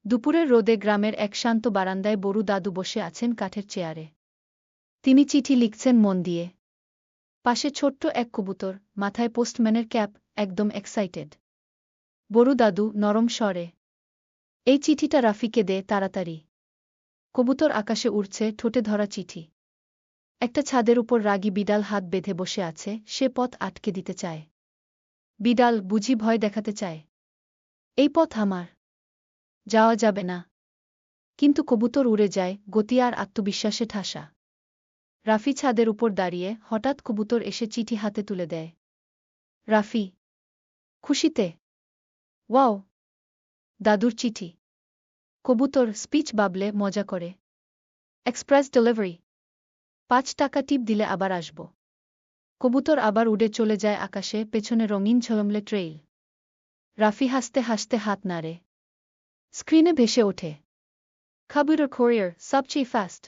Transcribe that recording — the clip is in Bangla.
দুপুরের রোদে গ্রামের এক শান্ত বারান্দায় বড়ু দাদু বসে আছেন কাঠের চেয়ারে। তিনি চিঠি লিখছেন মন দিয়ে। পাশে ছোট্ট এক কবুতর, মাথায় পোস্টম্যানের ক্যাপ, একদম এক্সাইটেড। বড়ু দাদু নরম স্বরে, এই চিঠিটা রাফিকে দে তাড়াতাড়ি। কবুতর আকাশে উড়ছে, ঠোঁটে ধরা চিঠি। একটা ছাদের উপর রাগী বিড়াল হাত বেঁধে বসে আছে, সে পথ আটকে দিতে চায়। বিড়াল বুঝি ভয় দেখাতে চায়। এই পথ আমার, যাওয়া যাবে না। কিন্তু কবুতর উড়ে যায়, গতি আর আত্মবিশ্বাসে ঠাসা। রাফি ছাদের উপর দাঁড়িয়ে, হঠাৎ কবুতর এসে চিঠি হাতে তুলে দেয়। রাফি খুশিতে ওয়াও, দাদুর চিঠি। কবুতর স্পিচ বাবলে মজা করে, এক্সপ্রেস ডেলিভারি, ৫ টাকা টিপ দিলে আবার আসব। কবুতর আবার উড়ে চলে যায় আকাশে, পেছনে রঙিন ঝলমলে ট্রেইল। রাফি হাসতে হাসতে হাত নাড়ে। স্ক্রিনে ভেসে ওঠে, কবুতর কোরিয়ার সবচেয়ে ফাস্ট।